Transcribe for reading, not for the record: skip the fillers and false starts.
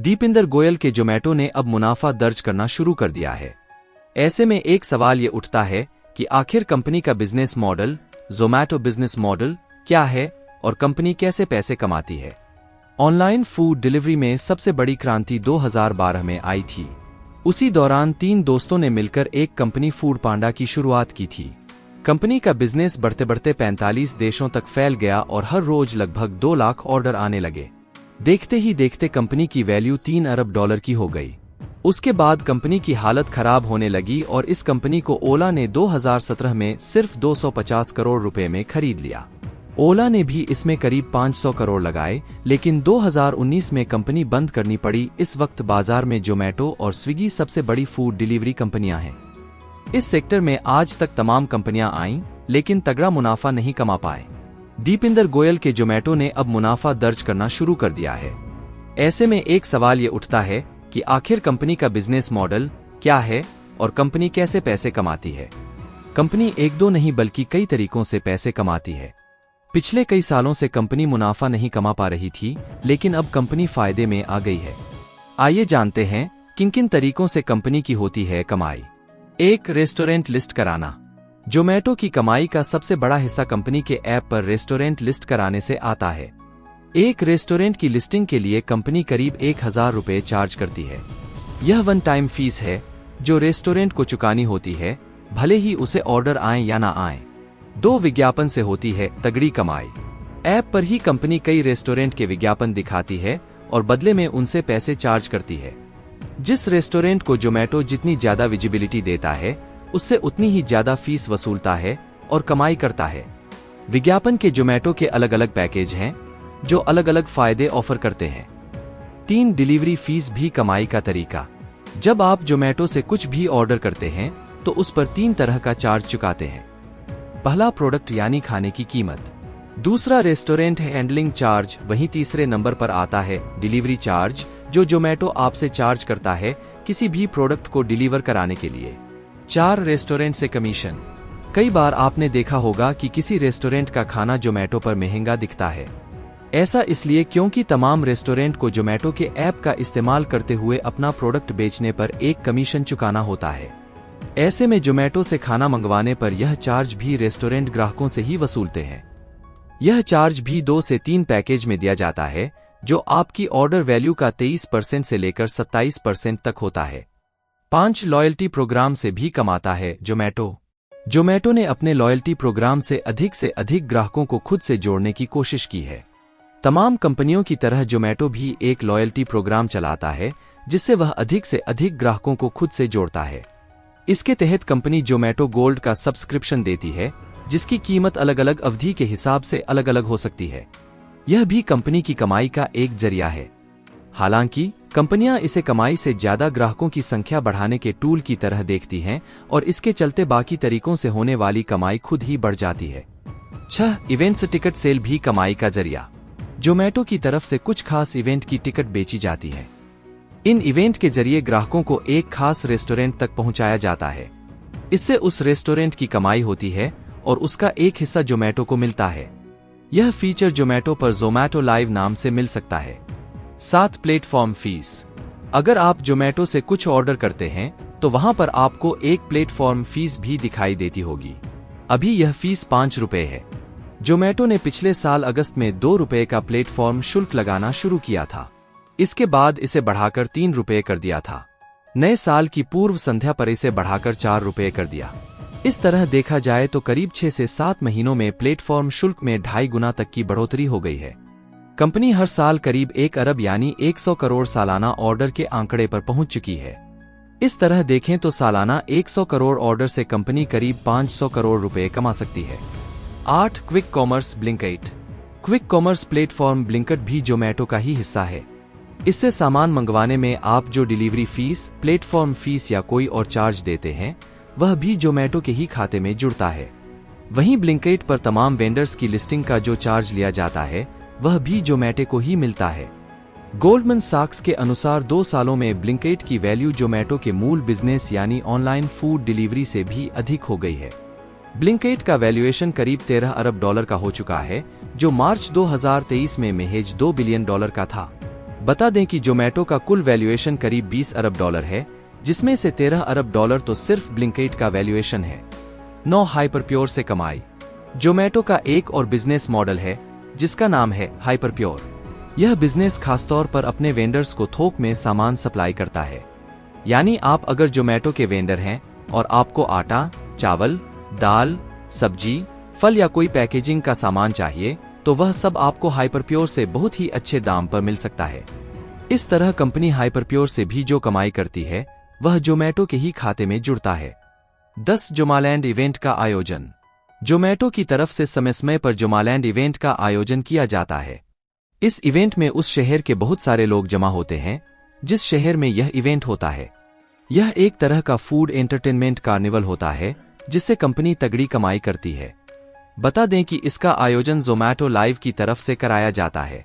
दीपिंदर गोयल के जोमेटो ने अब मुनाफा दर्ज करना शुरू कर दिया है। ऐसे में एक सवाल ये उठता है कि आखिर कंपनी का business model, Zomato business model क्या है और कंपनी कैसे पैसे कमाती है। ऑनलाइन फूड डिलीवरी में सबसे बड़ी क्रांति 2012 में आई थी। उसी दौरान 3 दोस्तों ने मिलकर एक कंपनी फूड पांडा की शुरुआत की थी। कंपनी का बिजनेस बढ़ते बढ़ते 45 देशों तक फैल गया और हर रोज लगभग 2 लाख ऑर्डर आने लगे। देखते ही देखते कंपनी की वैल्यू $3 अरब की हो गई। उसके बाद कंपनी की हालत खराब होने लगी और इस कंपनी को ओला ने 2017 में सिर्फ 250 करोड़ रुपए में खरीद लिया। ओला ने भी इसमें करीब 500 करोड़ लगाए, लेकिन 2019 में कंपनी बंद करनी पड़ी। इस वक्त बाजार में जोमेटो और स्विगी सबसे बड़ी फूड डिलीवरी कंपनियां हैं। इस सेक्टर में आज तक तमाम कंपनियां आईं, लेकिन तगड़ा मुनाफा नहीं कमा पाए। दीपिंदर गोयल के जोमेटो ने अब मुनाफा दर्ज करना शुरू कर दिया है। ऐसे में एक सवाल ये उठता है कि आखिर कंपनी का बिजनेस मॉडल क्या है और कंपनी कैसे पैसे कमाती है। कंपनी एक दो नहीं बल्कि कई तरीकों से पैसे कमाती है। पिछले कई सालों से कंपनी मुनाफा नहीं कमा पा रही थी, लेकिन अब कंपनी फायदे में आ गई है। आइए जानते हैं किन किन तरीकों से कंपनी की होती है कमाई। 1. रेस्टोरेंट लिस्ट कराना। जोमेटो की कमाई का सबसे बड़ा हिस्सा कंपनी के ऐप पर रेस्टोरेंट लिस्ट कराने से आता है। एक रेस्टोरेंट की लिस्टिंग के लिए कंपनी करीब 1000 रुपये चार्ज करती है। यह वन टाइम फीस है जो रेस्टोरेंट को चुकानी होती है, भले ही उसे ऑर्डर आए या ना आए। 2. विज्ञापन से होती है तगड़ी कमाई। ऐप पर ही कंपनी कई रेस्टोरेंट के विज्ञापन दिखाती है और बदले में उनसे पैसे चार्ज करती है। जिस रेस्टोरेंट को जोमेटो जितनी ज्यादा विजिबिलिटी देता है, उससे उतनी ही ज्यादा फीस वसूलता है और कमाई करता है। विज्ञापन के जोमेटो के अलग अलग पैकेज हैं जो अलग अलग फायदे ऑफर करते हैं। 3. डिलीवरी फीस भी कमाई का तरीका। जब आप जोमेटो से कुछ भी ऑर्डर करते हैं तो उस पर 3 तरह का चार्ज चुकाते हैं। पहला प्रोडक्ट यानी खाने की कीमत, दूसरा रेस्टोरेंट हैंडलिंग चार्ज, वहीं तीसरे नंबर पर आता है डिलीवरी चार्ज जो जोमेटो आपसे चार्ज करता है किसी भी प्रोडक्ट को डिलीवर कराने के लिए। 4. रेस्टोरेंट से कमीशन। कई बार आपने देखा होगा कि किसी रेस्टोरेंट का खाना जोमेटो पर महंगा दिखता है। ऐसा इसलिए क्योंकि तमाम रेस्टोरेंट को जोमेटो के ऐप का इस्तेमाल करते हुए अपना प्रोडक्ट बेचने पर एक कमीशन चुकाना होता है। ऐसे में जोमेटो से खाना मंगवाने पर यह चार्ज भी रेस्टोरेंट ग्राहकों से ही वसूलते हैं। यह चार्ज भी 2 से 3 पैकेज में दिया जाता है, जो आपकी ऑर्डर वैल्यू का 23% से लेकर 27% तक होता है। 5. लॉयल्टी प्रोग्राम से भी कमाता है जोमेटो। जोमेटो ने अपने लॉयल्टी प्रोग्राम से अधिक ग्राहकों को खुद से जोड़ने की कोशिश की है। तमाम कंपनियों की तरह जोमेटो भी एक लॉयल्टी प्रोग्राम चलाता है, जिससे वह अधिक से अधिक ग्राहकों को खुद से जोड़ता है। इसके तहत कंपनी जोमेटो गोल्ड का सब्सक्रिप्शन देती है, जिसकी कीमत अलग अलग अवधि के हिसाब से अलग अलग हो सकती है। यह भी कंपनी की कमाई का एक जरिया है। हालांकि कंपनियां इसे कमाई से ज्यादा ग्राहकों की संख्या बढ़ाने के टूल की तरह देखती हैं और इसके चलते बाकी तरीकों से होने वाली कमाई खुद ही बढ़ जाती है। 6. इवेंट्स टिकट सेल भी कमाई का जरिया। जोमेटो की तरफ से कुछ खास इवेंट की टिकट बेची जाती है। इन इवेंट के जरिए ग्राहकों को एक खास रेस्टोरेंट तक पहुंचाया जाता है। इससे उस रेस्टोरेंट की कमाई होती है और उसका एक हिस्सा जोमेटो को मिलता है। यह फीचर जोमेटो पर जोमेटो लाइव नाम से मिल सकता है। 7. Platform fees. अगर आप जोमेटो से कुछ ऑर्डर करते हैं तो वहां पर आपको एक प्लेटफॉर्म फीस भी दिखाई देती होगी। अभी यह फीस 5 रुपए है। जोमेटो ने पिछले साल अगस्त में 2 रुपए का प्लेटफॉर्म शुल्क लगाना शुरू किया था। इसके बाद इसे बढ़ाकर 3 रुपए कर दिया था। नए साल की पूर्व संध्या पर इसे बढ़ाकर 4 रुपए कर दिया। इस तरह देखा जाए तो करीब 6 से 7 महीनों में प्लेटफॉर्म शुल्क में 2.5 गुना तक की बढ़ोतरी हो गई है। कंपनी हर साल करीब 1 अरब यानी 100 करोड़ सालाना ऑर्डर के आंकड़े पर पहुंच चुकी है। इस तरह देखें तो सालाना 100 करोड़ ऑर्डर से कंपनी करीब 500 करोड़ रुपए कमा सकती है। 8. Quick commerce Blinkit. Quick commerce platform Blinkit भी जोमेटो का ही हिस्सा है। इससे सामान मंगवाने में आप जो डिलीवरी फीस, प्लेटफॉर्म फीस या कोई और चार्ज देते हैं, वह भी जोमेटो के ही खाते में जुड़ता है। वहीं ब्लिंकिट पर तमाम वेंडर्स की लिस्टिंग का जो चार्ज लिया जाता है, वह भी जोमेटो को ही मिलता है। गोल्डमैन सैक्स के अनुसार 2 सालों में ब्लिंकिट की वैल्यू जोमेटो के मूल बिजनेस यानी ऑनलाइन फूड डिलीवरी से भी अधिक हो गई है। ब्लिंकिट का वैल्यूएशन करीब $13 अरब का हो चुका है, जो मार्च 2023 में महज $2 बिलियन का था। बता दें कि जोमेटो का कुल वैल्यूएशन करीब 20 अरब डॉलर है, जिसमें से 13 अरब डॉलर तो सिर्फ ब्लिंकिट का वैल्यूएशन है। 9 हाइपरप्योर से कमाई। जोमेटो का एक और बिजनेस मॉडल है जिसका नाम है हाइपरप्योर। यह बिजनेस खासतौर पर अपने वेंडर्स को थोक में सामान सप्लाई करता है। यानी आप अगर जोमेटो के वेंडर हैं और आपको आटा, चावल, दाल, सब्जी, फल या कोई पैकेजिंग का सामान चाहिए तो वह सब आपको हाइपरप्योर से बहुत ही अच्छे दाम पर मिल सकता है। इस तरह कंपनी हाइपरप्योर से भी जो कमाई करती है वह जोमेटो के ही खाते में जुड़ता है। 10 जोमालैंड इवेंट का आयोजन। जोमेटो की तरफ से समय समय पर जोमालैंड इवेंट का आयोजन किया जाता है। इस इवेंट में उस शहर के बहुत सारे लोग जमा होते हैं जिस शहर में यह इवेंट होता है। यह एक तरह का फूड एंटरटेनमेंट कार्निवल होता है जिससे कंपनी तगड़ी कमाई करती है। बता दें कि इसका आयोजन जोमेटो लाइव की तरफ से कराया जाता है।